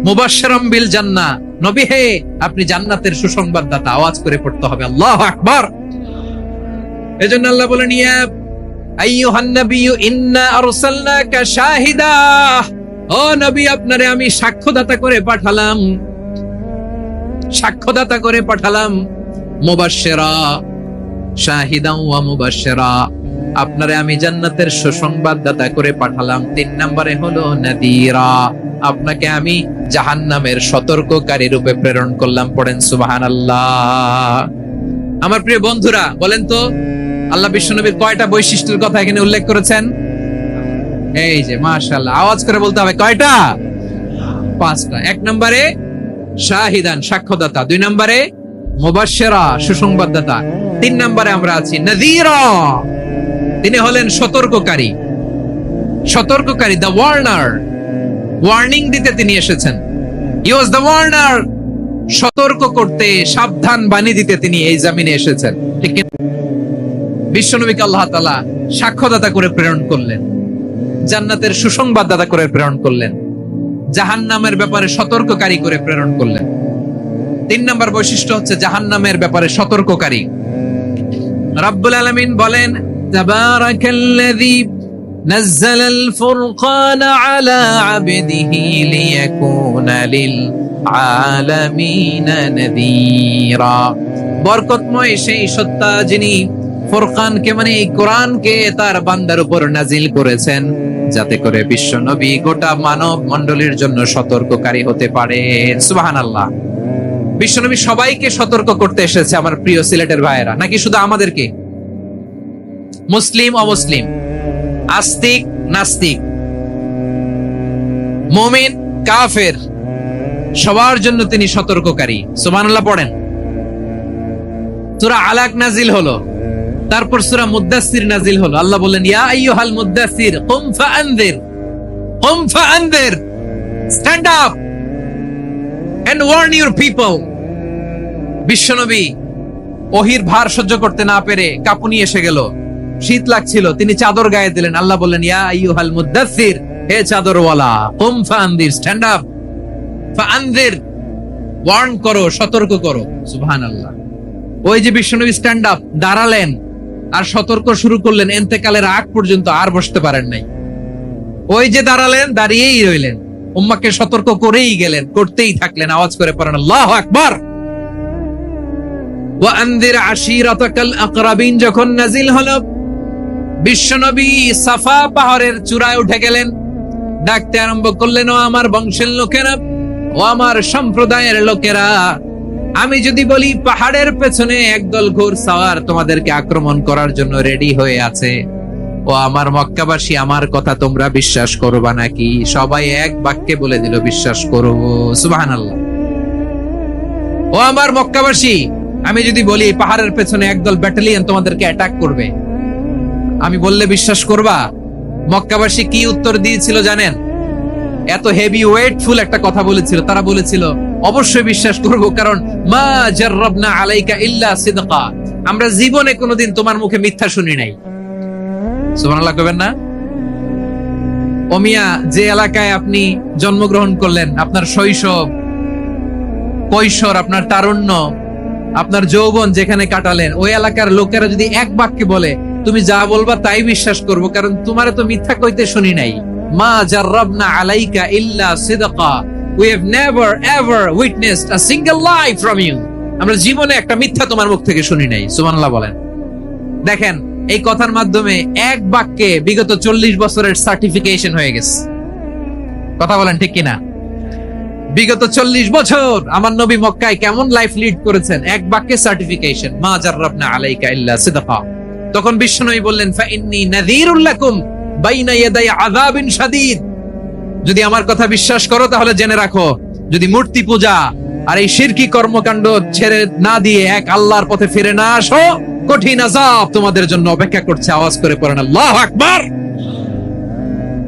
মুবাশশিরাম বিল জান্নাহ। নবী হে, আপনি জান্নাতের সুসংবাদদাতা। আওয়াজ করে পড়তে হবে আল্লাহু আকবার। এজন্য আল্লাহ বলেন, ইয়া আইয়ুহান নাবিয়্যু ইন্না আরসালনাকা শাহিদা, ও নবী, আপনারে আমি সাক্ষ্যদাতা করে পাঠালাম, সাক্ষ্যদাতা করে পাঠালাম। মুবাশশিরা শাহিদান ওয়া মুবাশশিরা, আপনারে আমি জান্নাতের সুসংবাদদাতা করে পাঠালাম। 3 নম্বরে হলো নাদিরা, আপনাকে আমি জাহান্নামের সতর্ককারী রূপে প্রেরণ করলাম। পড়েন সুবহানাল্লাহ। আমার প্রিয় বন্ধুরা, বলেন তো আল্লাহ বিশ্বনবীর কয়টা বৈশিষ্ট্যের কথা এখানে উল্লেখ করেছেন? এই যে মাশাআল্লাহ, আওয়াজ করে বলতে হবে কয়টা? 5টা। 1 নম্বরে শাহিদান, সাক্ষ্যদাতা। 2 নম্বরে মুবাশশিরা, সুসংবাদদাতা। 3 নম্বরে আমরা আছি নাযীরা, তিনি হলেন সতর্ককারী। সতর্ককারী, দ্য ওয়ার্নার, ওয়ার্নিং দিতে তিনি এসেছেন। হি ওয়াজ দ্য ওয়ার্নার, সতর্ক করতে, সাবধান বাণী দিতে তিনি এই জমিনে এসেছেন। ঠিক কি? বিশ্বনবীকে আল্লাহ তাআলা সাক্ষ্যদাতা করে প্রেরণ করলেন, জান্নাতের সুসংবাদদাতা করে প্রেরণ করলেন, জাহান্নামের ব্যাপারে সতর্ককারী করে প্রেরণ করলেন। 3 নম্বর বৈশিষ্ট্য হচ্ছে জাহান্নামের ব্যাপারে সতর্ককারী। রব্বুল আলামিন বলেন, তাবারাকাল্লাযী নাযালাল ফুরকানা আলা আবদিহি লিয়াকুনা লিল আলামিনা নাযীরা। বরকতময় সেই সত্তা যিনি ফুরকানকে মানে এই কোরআনকে তার বান্দার উপর নাজিল করেছেন, যাতে করে বিশ্ব নবী গোটা মানব মণ্ডলীর জন্য সতর্ককারী হতে পারে। সুবহানাল্লাহ। বিশ্ব নবী সবাইকে সতর্ক করতে এসেছে, আমার প্রিয় সিলেটের ভাইয়েরা, নাকি শুধু আমাদেরকে? মুসলিম অমুসলিম, আস্তিক নাস্তিক, মুমিন কাফের, সবার জন্য তিনি সতর্ককারী। সুবহানাল্লাহ পড়েন। সূরা আলাক নাজিল হলো, তারপর সূরা মুদ্দাসসির নাজিল হলো। আল্লাহ বলেন, ইয়া আইয়ুহাল মুদ্দাসসির কুম ফাআনযির, কুম ফাআনযির, stand up and warn your people. বিশ্বনবী ওহীর ভার সহ্য করতে না পেরে কাঁপুনি এসে গেল, শীত লাগছিল, তিনি চাদর গায়ে দিলেন। আল্লাহ বললেন, ইয়া আইয়ুহাল মুদ্দাসসির, হে চাদরওয়ালা, কুম ফাআনযির, স্ট্যান্ড আপ, ফাআনযির, ওয়ার্ন করো, সতর্ক করো। সুবহানাল্লাহ। ওই যে বিশ্বনবী স্ট্যান্ড আপ, দাঁড়ালেন আর সতর্ক শুরু করলেন, এন্তেকালের আগ পর্যন্ত আর বসতে পারেন নাই। ওই যে দাঁড়ালেন, দাঁড়িয়েই রইলেন, উম্মাহকে সতর্ক করেই গেলেন, করতেই থাকলেন। আওয়াজ করে পড়েন আল্লাহু আকবার। ওয়া আনযির আশীরাতাকাল আকরাবিন যখন নাজিল হলো, বিশ্বনবী সাফা পাহাড়ের চূড়ায় উঠে গেলেন, ডাকতে আরম্ভ করলেন, ও আমার বংশের লোকেরা, ও আমার সম্প্রদায়ের লোকেরা, আমি যদি বলি পাহাড়ের পেছনে একদল ঘোড়সাওয়ার তোমাদেরকে আক্রমণ করার জন্য রেডি হয়ে আছে, ও আমার মক্কাবাসী, আমার কথা তোমরা বিশ্বাস করবা নাকি? সবাই এক বাক্যে বলে দিল, বিশ্বাস করব। সুবহানাল্লাহ। ও আমার মক্কাবাসী, আমি যদি বলি পাহাড়ের পেছনে একদল ব্যাটালিয়ন তোমাদেরকে অ্যাটাক করবে, আমি বললে বিশ্বাস করবা? মক্কাবাসী কি উত্তর দিয়েছিল জানেন? এত হেভি ওয়েটফুল একটা কথা বলেছিল। তারা বলেছিল, অবশ্যই বিশ্বাস করব, কারণ মা জাররাবনা আলাইকা ইল্লা সিদকা, আমরা জীবনে কোনোদিন তোমার মুখে মিথ্যা শুনি নাই। সুবহানাল্লাহ কইবেন না? ও মিয়া, যে এলাকায় আপনি জন্মগ্রহণ করলেন, আপনার শৈশব, কৈশোর, আপনার তারুণ্য, আপনার যৌবন যেখানে কাটালেন, ওই এলাকার লোকেরা যদি এক বাক্যে বলে তুমি যা বলবা তাই বিশ্বাস করব, কারণ তোমারে তো মিথ্যা কইতে শুনি নাই। মা জাররাবনা আলাইকা ইল্লা সিদকা, we have never ever witnessed a single lie from you, আমরা জীবনে একটা মিথ্যা তোমার মুখ থেকে শুনি নাই। সুবহানাল্লাহ বলেন। দেখেন, এই কথার মাধ্যমে এক বাক্যে বিগত 40 বছরের সার্টিফিকেশন হয়ে গেছে। কথা বলেন ঠিক কিনা? বিগত 40 বছর আমার নবী মক্কায় কেমন লাইফ লিড করেছেন, এক বাক্যে সার্টিফিকেশন, মা জাররাবনা আলাইকা ইল্লা সিদকা। তখন বিশ্বনবী বললেন, ফাইন্নী নাযীরুল লাকুম বাইনা ইয়াদাই আযাবিন শাদীদ, যদি আমার কথা বিশ্বাস করো তাহলে জেনে রাখো, যদি মূর্তি পূজা আর এই শিরকি কর্মকাণ্ড ছেড়ে না দিয়ে এক আল্লাহর পথে ফিরে না আসো, কঠিন আযাব তোমাদের জন্য অপেক্ষা করছে। আওয়াজ করে পড়েন আল্লাহু আকবার।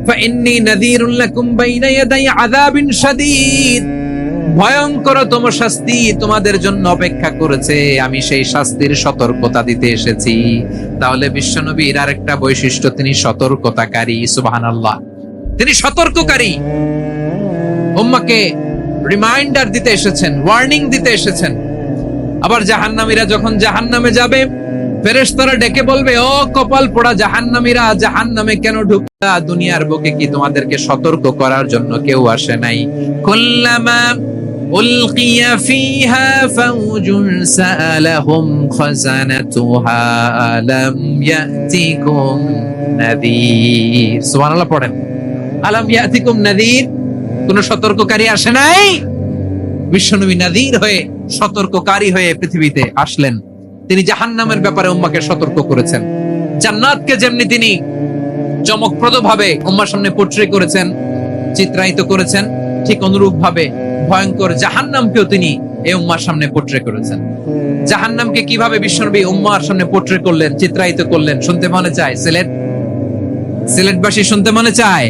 ফাইন্নী নাযীরুল লাকুম বাইনা ইয়াদাই আযাবিন শাদীদ, ভয়ঙ্করতম শাস্তি তোমাদের জন্য অপেক্ষা করেছে, আমি সেই শাস্তির সতর্কতা দিতে এসেছি। তাহলে বিশ্বনবীর আরেকটা বৈশিষ্ট্য, তিনি সতর্কতাকারী। সুবহানাল্লাহ। তিনি সতর্ককারী, উম্মাহকে রিমাইন্ডার দিতে এসেছেন, ওয়ার্নিং দিতে এসেছেন। আবার জাহান্নামীরা যখন জাহান্নামে যাবে, ফেরেশতারা ডেকে বলবে, ও কপাল পোড়া জাহান্নামীরা, জাহান্নামে কেন ঢুকলা? দুনিয়ার বুকে কি তোমাদেরকে সতর্ক করার জন্য কেউ আসে নাই? কুল্লামা উলকিয়া ফিহা ফাউজুন সাআলাহুম খাযানাতুহা আলাম ইয়াতিকুম নাযীর। সুবহানাল্লাহ পড়েন। আলাম ইয়াতিকুম নাযীর, কোন সতর্ককারী আসে নাই? বিশ্বনবী নাযীর হয়ে, সতর্ককারী হয়ে পৃথিবীতে আসলেন। তিনি জাহান্নামের ব্যাপারে উম্মাহকে সতর্ক করেছেন। জান্নাতকে যেমনি তিনি চমকপ্রদ ভাবে উম্মার সামনে পোট্রে করেছেন, চিত্রায়িত করেছেন, ঠিক অনুরূপ ভাবে ভয়ঙ্কর জাহান্নামকেও তিনি এই উম্মার সামনে পোট্রে করেছেন। জাহান্নামকে কিভাবে বিশ্বনবী উম্মার সামনে পোট্রে করলেন, চিত্রায়িত করলেন, শুনতে মনে চায়? সিলেটবাসী শুনতে মনে চায়?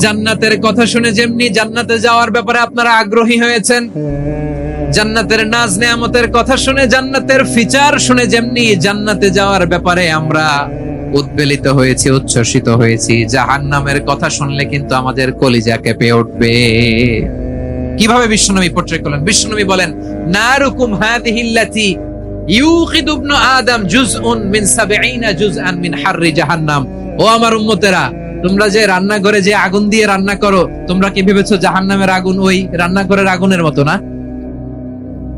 জান্নাতের কথা শুনে যেমনি জান্নাতে যাওয়ার ব্যাপারে আপনারা আগ্রহী হয়েছেন, জান্নাতের নাজ নেয়ামতের কথা শুনে, জান্নাতের ফিচার শুনে যেমনি জান্নাতে যাওয়ার ব্যাপারে আমরা উদ্বেলিত হয়েছি, উচ্ছ্বসিত হয়েছি, জাহান্নামের কথা শুনলে কিন্তু আমাদের কলিজা কেঁপে উঠবে। কিভাবে বিশ্বনবী পোট্রে করলেন? বিশ্বনবী বলেন, নারুকুম হাযিহিল্লাতী ইউকিদু ইবনু আদম জুজউন মিন ৭০ জুজআন মিন হাররি জাহান্নাম। ও আমার উম্মতেরা, তোমরা যে রান্নাঘরে যে আগুন দিয়ে রান্না করো, তোমরা কি ভেবেছো জাহান্নামের আগুন ওই রান্নাঘরের আগুনের মতো না?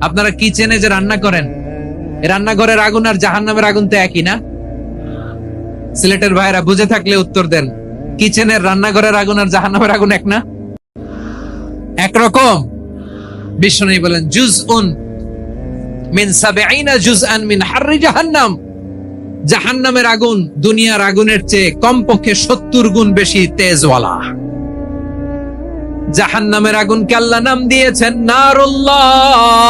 আপনারা কিচেনে যে রান্না করেন, রান্নাঘরের আগুন আর জাহান্নামের আগুন তো একই না? সিলেটের ভাইরা বুঝে থাকলে উত্তর দেন। কিচেনের রান্নাঘরের আগুন আর জাহান্নামের আগুন এক না? একরকম? বিশ্বনবী বলেন, জুজউন মিন ৭০ জুজআন মিন হাররি জাহান্নাম। জাহান্নামের আগুন দুনিয়ার আগুনের চেয়ে কমপক্ষে ৭০ গুণ বেশি তেজওয়ালা। জাহান্নামের আগুনকে আল্লাহ নাম দিয়েছেন নারুল্লাহ।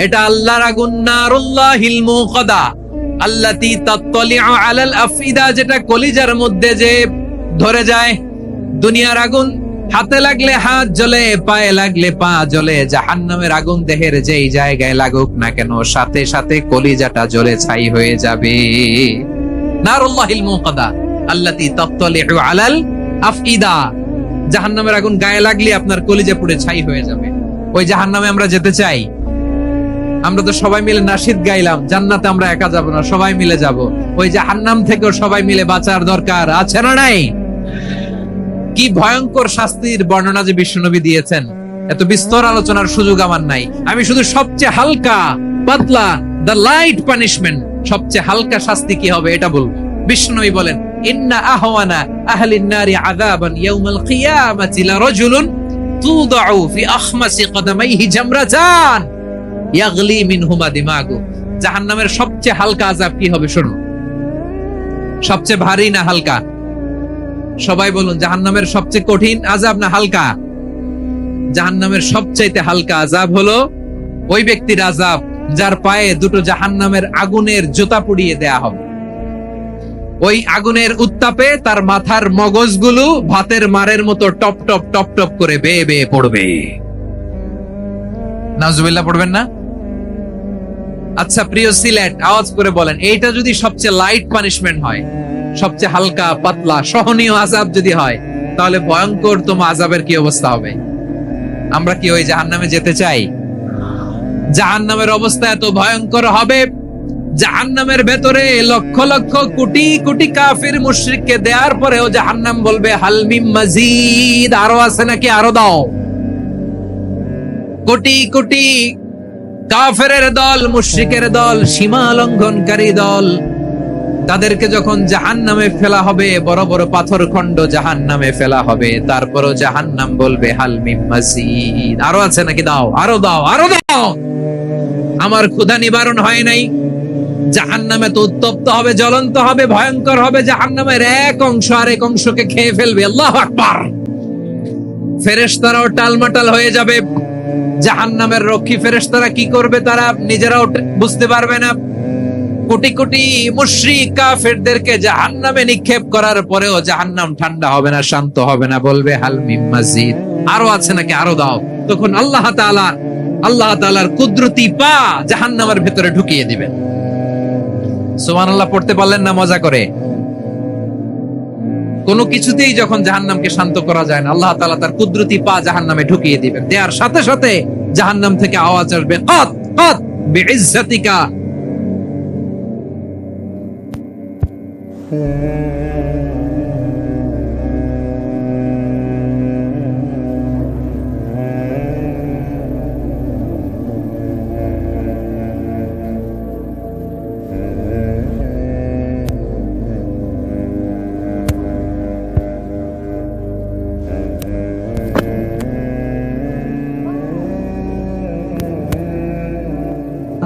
এটা আল্লাহর আগুন, নারুল্লাহিল মুকাদা আল্লাতী তাত্তালিউ আলাল আফইদা, যেটা কলিজার মধ্যে যে ধরে যায়। দুনিয়ার আগুন হাতে লাগলে হাত জ্বলে, পায়ে লাগলে পা জ্বলে। জাহান্নামের আগুন দেহের যেই জায়গায় লাগুক না কেন, সাথে সাথে কলিজাটা জ্বলে ছাই হয়ে যাবে। নারুল্লাহিল মুকাদা আল্লাতী তাত্তালিউ আলাল আফইদা। জাহান্নামের আগুন গায়ে লাগলে আপনার কলিজা পুড়ে ছাই হয়ে যাবে। ওই জাহান্নামে আমরা যেতে চাই? আমরা তো সবাই মিলে নাশিদ গাইলাম, জান্নাতে আমরা একা যাব না, সবাই মিলে যাব। ওই জাহান্নাম থেকেও সবাই মিলে বাঁচার দরকার আছে না নাই? কি ভয়ঙ্কর শাস্তির বর্ণনা যে বিশ্বনবী দিয়েছেন, এত বিস্তর আলোচনার সুযোগ আমার নাই। আমি শুধু সবচেয়ে হালকা পাতলা, দ্য লাইট পানিশমেন্ট, সবচেয়ে হালকা শাস্তি কি হবে এটা বলবো। বিশ্বনবী বলেন, ইন্না আহওয়ানা আহলিন নারি আযাবান ইয়াউমাল কিয়ামাতি লারাজুলুন তুদাউ ফি আখমাসি কদামাইহি জামরাতান ইয়াগলি মিনহুমা দিমাগু। জাহান্নামের সবচেয়ে হালকা আযাব কি হবে শুনুন। সবচেয়ে ভারী না হালকা? সবাই বলুন, জাহান্নামের সবচেয়ে কঠিন আযাব না হালকা? জাহান্নামের সবচাইতে হালকা আযাব হলো ওই ব্যক্তির আযাব যার পায়ে দুটো জাহান্নামের আগুনের জুতা পুড়িয়ে দেয়া হবে। ওই আগুনের উত্তাপে তার মাথার মগজগুলো ভাতের মারের মতো টপ টপ টপ টপ করে বেয়ে বেয়ে পড়বে। নাউজুবিল্লাহ পড়বেন না? আচ্ছা প্রিয় সিলেট, আওয়াজ করে বলেন, এইটা যদি সবচেয়ে লাইট পানিশমেন্ট হয়, সবচেয়ে হালকা পাতলা সহনীয় আযাব যদি হয়, তাহলে ভয়ঙ্করতম আযাবের কি অবস্থা হবে? আমরা কি ওই জাহান্নামে যেতে চাই? জাহান্নামের অবস্থা এত ভয়ঙ্কর হবে, জাহান্নামের ভেতরে লক্ষ লক্ষ কোটি কোটি কাফির মুশরিককে দেওয়ার পরেও জাহান্নাম বলবে, হাল মিন মাজিদ, আরো আছে নাকি, আরো দাও। কোটি কোটি কাফেরের দল, মুশরিকের দল, সীমা লঙ্ঘনকারী দল, তাদেরকে যখন জাহান্নামে ফেলা হবে, বড় বড় পাথর খণ্ড জাহান্নামে ফেলা হবে, তারপরও জাহান্নাম বলবে, হাল মিন মাজিদ, আরো আছে নাকি, দাও, আরো দাও, আরো দাও। আমার ক্ষুধা নিবারণ হয় নাই। জাহান্নামে তো উত্তপ্ত হবে, জ্বলন্ত হবে, ভয়ঙ্কর হবে। জাহান্নামের এক অংশ আরেক অংশকে খেয়ে ফেলবে। আল্লাহু আকবার। ফেরেশতারাও টালমাটাল হয়ে যাবে। জাহান্নামের রক্ষী ফেরেশতারা কি করবে তারা নিজেরাও বুঝতে পারবে না। কোটি কোটি মুশরিক কাফেরদেরকে জাহান্নামে নিক্ষেপ করার পরেও জাহান্নাম ঠান্ডা হবে না, শান্ত হবে না, বলবে হাল মিন মাজিদ, আরো আছে নাকি, আরো দাও। তখন আল্লাহ তাআলার কুদরতি পা জাহান্নামের ভেতরে ঢুকিয়ে দিবেন। সুবহানাল্লাহ পড়তে পারলেন না মজা করে? কোনো কিছুতেই যখন জাহান্নামকে শান্ত করা যায় না, আল্লাহ তাআলা তার কুদরতি পা জাহান্নামে ঢুকিয়ে দিবেন। দেয়ার সাথে সাথে জাহান্নাম থেকে আওয়াজ আসবে, কাত কাত বিইজ্জাতিকা।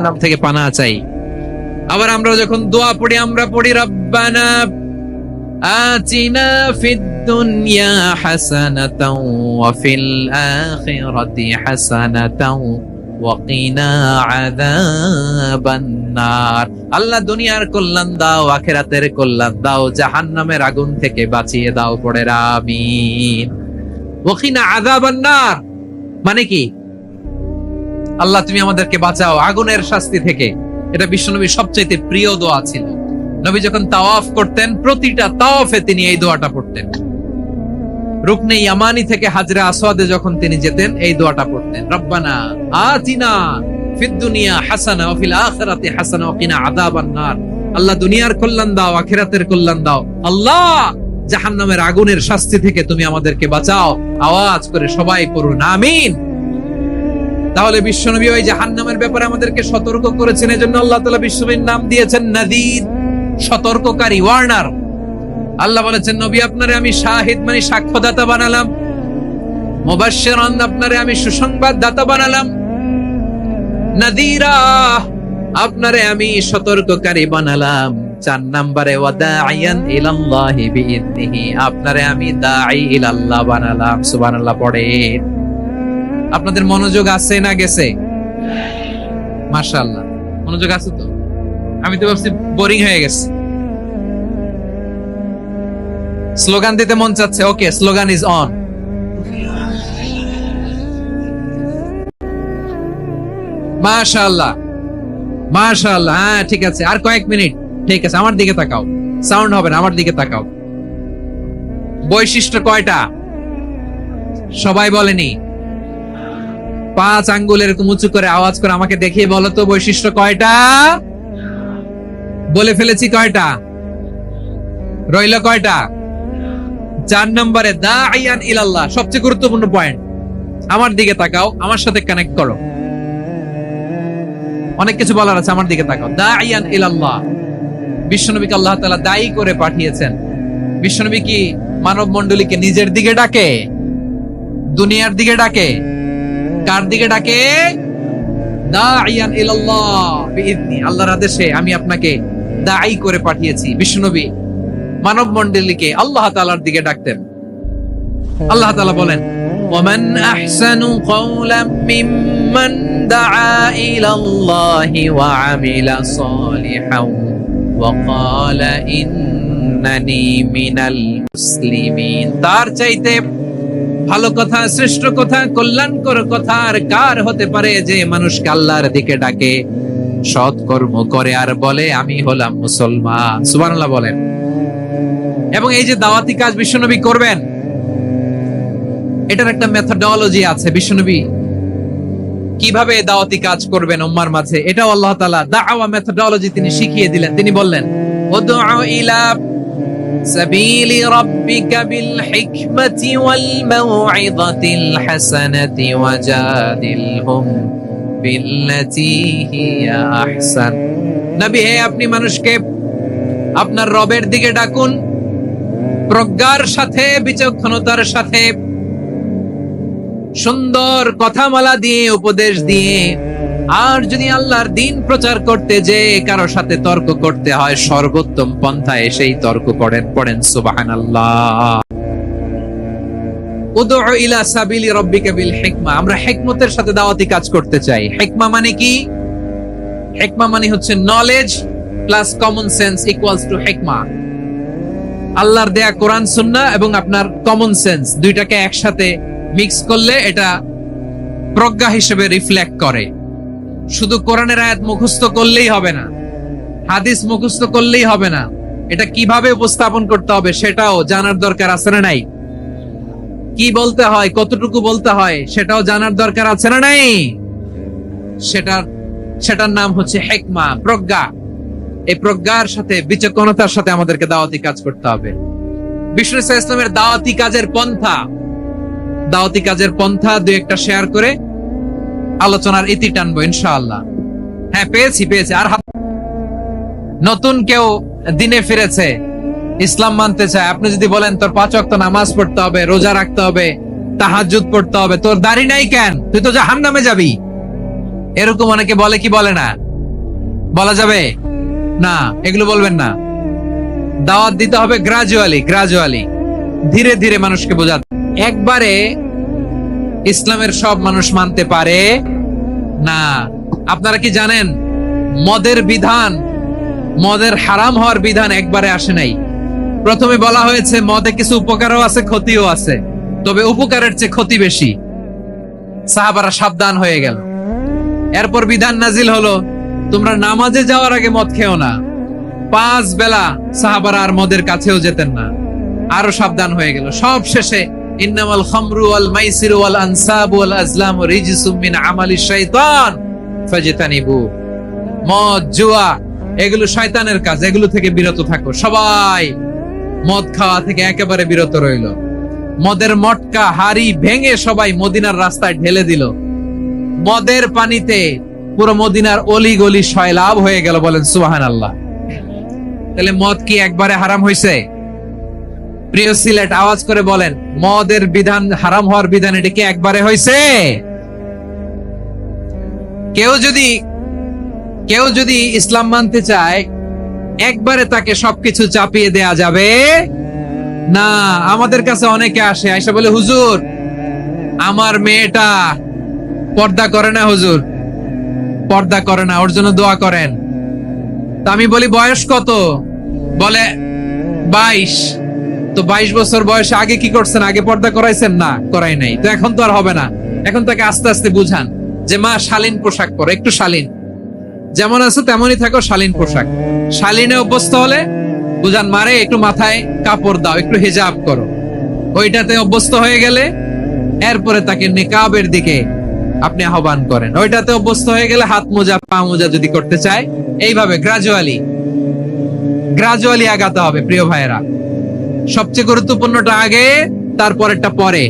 জাহান্নাম থেকে পানাহ চাই। আবার আমরা যখন দোয়া পড়ি আমরা পড়ি রব্বানা আতিনা ফিদ দুনিয়া হাসানাতাও ওয়া ফিল আখিরাতি হাসানাতাও ওয়া কিনা আযাবান নার। আল্লাহ দুনিয়ার কল্যাণ দাও, আখিরাতের কল্যাণ দাও, জাহান্নামের আগুন থেকে বাঁচিয়ে দাও, পড়ে আমিন। ওয়া কিনা আযাবান নার মানে কি? আল্লাহ তুমি আমাদেরকে বাঁচাও আগুনের শাস্তি থেকে। এটা বিশ্বনবীর সবচেয়ে প্রিয় দোয়া ছিল। নবী যখন তাওয়াফ করতেন প্রতিটা তাওয়াফে তিনি এই দোয়াটা পড়তেন। রুকনে ইয়ামানি থেকে হাজরে আসওয়াদে যখন তিনি যেতেন এই দোয়াটা পড়তেন, রব্বানা আতিনা ফিদ দুনিয়া হাসানা ওয়া ফিল আখিরাতি হাসানা ওয়া কিনা আযাবান নার। আল্লাহ দুনিয়ার কল্যাণ দাও, আখিরাতের কল্যাণ দাও। আল্লাহ জাহান্নামের আগুনের শাস্তি থেকে তুমি আমাদেরকে বাঁচাও। আওয়াজ করে সবাই পড়ুন আমিন। তাহলে বিশ্বনবী ওই জাহান্নামের ব্যাপারে আমাদেরকে সতর্ক করেছেন, এজন্য আল্লাহ তাআলা বিশ্বনবীর নাম দিয়েছেন নাযীর, সতর্ককারী, ওয়ার্নার। আল্লাহ বলেছেন নবী আপনারে আমি শাহিদ মানে সাক্ষ্যদাতা বানালাম, মুবাশশিরান আপনারে আমি সুসংবাদ দাতা বানালাম, নাযীরা আপনারে আমি সতর্ককারী বানালাম। 4 নম্বরে ওয়াদাইয়ান ইলাল্লাহি বিইذনিহি আপনারে আমি দাঈ ইলাল্লাহ বানালাম। সুবহানাল্লাহ পড়েন। আপনাদের মনোযোগ আছে না গেছে? মাশাআল্লাহ মনোযোগ আছে তো? আমি তো ভাবছি বোরিং হয়ে গেছে। স্লোগান দিতে মন চাচ্ছে। ওকে, স্লোগান ইজ অন। মাশাআল্লাহ মাশাআল্লাহ। হ্যাঁ ঠিক আছে, আর কয়েক মিনিট। ঠিক আছে, আমার দিকে তাকাও, সাউন্ড হবে না, আমার দিকে তাকাও। বৈশিষ্ট্য কয়টা সবাই বলেনি? 5 আঙ্গুল এরকম উঁচু করে আওয়াজ করে আমাকে দেখিয়ে বলো তো বৈশিষ্ট্য কয়টা? বলে ফেলেছি কয়টা? রইল কয়টা? 4 নম্বরে দাঈয়ান ইলাল্লাহ, সবচেয়ে গুরুত্বপূর্ণ পয়েন্ট। আমার দিকে তাকাও, আমার সাথে কানেক্ট করো। অনেক কিছু বলার আছে, আমার দিকে তাকাও। দাঈয়ান ইলাল্লাহ, বিশ্বনবীকে আল্লাহ তাআলা দায়ী করে পাঠিয়েছেন। বিশ্বনবী কি মানব মণ্ডলীকে নিজের দিকে ডাকে? দুনিয়ার দিকে ডাকে? কার দিকে ডাকে? দাঈয়ান ইলাল্লাহ বিইذনি, আল্লাহর আদেশে আমি আপনাকে দায়ী করে পাঠিয়েছি। বিশ্বনবী মানব মণ্ডলীকে আল্লাহ তাআলার দিকে ডাকতেন। আল্লাহ তাআলা বলেন ওয়ামান আহসানু কওলাম মিম্মান দাআ ইলাল্লাহি ওয়া আমিলা সালিহান ওয়া ক্বালা ইন্নানি মিনাল মুসলিমিন। তার চাইতে ভালো কথা, শ্রেষ্ঠ কথা, কল্যাণকর কথা আর কার হতে পারে যে মানুষকে আল্লাহর দিকে ডাকে, সৎ কর্ম করে আর বলে আমি হলাম মুসলমান। সুবহানাল্লাহ বলেন। এবং এই যে দাওয়াতি কাজ বিশ্বনবী করবেন, এটার একটা মেথডোলজি আছে। বিশ্বনবী কিভাবে দাওয়াতি কাজ করবেন উম্মার মাঝে, এটাও আল্লাহ তাআলা দাওয়া মেথডোলজি তিনি শিখিয়ে দিলেন। তিনি বললেন উদউ ইলা সাবিলি রাব্বিকা বিল হিকমাতি ওয়াল মাউইযাতিল হাসানাতি ওয়াজাদিলহুম বিল্লাতী হিয়া আহসান। নবী হে, আপনি মানুষকে আপনার রবের দিকে ডাকুন প্রজ্ঞার সাথে, বিচক্ষণতার সাথে, সুন্দর কথামালা দিয়ে, উপদেশ দিয়ে। আর যদি আল্লাহর দ্বীন প্রচার করতে যে কারো সাথে তর্ক করতে হয়, সর্বোত্তম পন্থায় সেই তর্ক করেন। পড়েন সুবহানাল্লাহ। উদউ ইলা সাবিলি রাব্বিকা বিল হিকমা, আমরা হিকমতের সাথে দাওয়াতি কাজ করতে চাই। হিকমা মানে কি? হিকমা মানে হচ্ছে knowledge plus common sense equals to হিকমা। আল্লাহর দেয়া কোরআন সুন্নাহ এবং আপনার কমন সেন্স দুইটাকে একসাথে মিক্স করলে এটা প্রজ্ঞা হিসেবে রিফ্লেক্ট করে। শুধু কোরআনের আয়াত মুখস্থ করলেই হবে না, হাদিস মুখস্থ করলেই হবে না, এটা কিভাবে উপস্থাপন করতে হবে সেটাও জানার দরকার আছে না নাই? কি বলতে হয়, কতটুকু বলতে হয় সেটাও জানার দরকার আছে না নাই? সেটার নাম হচ্ছে হিকমা, প্রজ্ঞা। এই প্রজ্ঞার সাথে, বিচক্ষণতার সাথে আমাদেরকে দাওয়াতি কাজ করতে হবে। বিষ্ণু ইসলামের দাওয়াতি কাজের পন্থা দুই একটা শেয়ার করে আলোচনার ইতি টানবো ইনশাআল্লাহ। হ্যাঁ পেয়েছি। আর নতুন কেউ দিনে ফিরেছে, ইসলাম মানতে চায়, আপনি যদি বলেন তোর 5 ওয়াক্ত নামাজ পড়তে হবে, রোজা রাখতে হবে, তাহাজ্জুদ পড়তে হবে, তোর দাড়ি নাই কেন, তুই তো জাহান্নামে যাবি, এরকম অনেকে বলে কি বলে না? বলা যাবে না, এগুলো বলবেন না। দাওয়াত দিতে হবে গ্রাজুয়ালি, ধীরে ধীরে মানুষকে বোঝাতে। একবারে ইসলামের সব মানুষ মানতে পারে না। আপনারা কি জানেন মদের হারাম হওয়ার বিধান একবারে আসে নাই। প্রথমে বলা হয়েছে মদে কিছু উপকারও আছে, ক্ষতিও আছে, তবে উপকারের চেয়ে ক্ষতি বেশি। সাহাবারা সাবধান হয়ে গেল। এরপর বিধান নাজিল হলো, তোমরা নামাজে যাওয়ার আগে মদ খেও না। 5 বেলা সাহাবারা আর মদের কাছেও যেতেন না, আরো সাবধান হয়ে গেল। সব শেষে ইন্নামাল খামরু ওয়াল মাইসিরু ওয়াল আনসাবু ওয়াল আজলামু রিজসুম মিন আমালিশ শাইতান ফাজতানিবু। মদ, জুয়া এগুলো শয়তানের কাজ, এগুলো থেকে বিরত থাকো। সবাই মদ খাওয়া থেকে একেবারে বিরত রইল। মদের মটকা হাড়ি ভেঙে সবাই মদিনার রাস্তায় ঢেলে দিল। মদের পানিতে পুরো মদিনার অলি গলি সয়লাভ হয়ে গেল। বলেন সুবহানাল্লাহ। তাহলে মদ কি একবারে হারাম হয়েছে? প্রিয় সিলেট, আওয়াজ করে বলেন, মদের বিধান, হারাম হওয়ার বিধান এটা কি একবারে হয়েছে? কেউ যদি ইসলাম মানতে চায়, একবারে তাকে সবকিছু চাপিয়ে দেয়া যাবে না। আমাদের কাছে অনেকে আসে, আয়সা বলে, হুজুর আমার মেয়েটা পর্দা করে না, হুজুর পর্দা করে না, ওর জন্য দোয়া করেন। তা আমি বলি বয়স কত? বলে 22। তো 22 বছর বয়সে আগে কি করছেন? আগে পর্দা করাইছেন? না, করাই নাই। তো এখন তো আর হবে না। এখন তাকে আস্তে আস্তে বুঝান যে মা শালীন পোশাক পরো, একটু শালীন, যেমন আছে তেমনই থাকো, শালীন পোশাক। শালীনে অভ্যস্ত হলে বুঝান, মারে একটু মাথায় কাপড় দাও, একটু হিজাব করো। ওইটাতে অভ্যস্ত হয়ে গেলে এরপরে তাকে নিকাবের দিকে আপনি আহ্বান করেন। ওইটাতে অভ্যস্ত হয়ে গেলে হাত মোজা, পা মোজা যদি করতে চায়, এইভাবে গ্রাজুয়ালি আগাতে হবে। প্রিয় ভাইয়েরা, সবচেয়ে গুরুত্বপূর্ণটা আগে, তারপরেরটা পরে।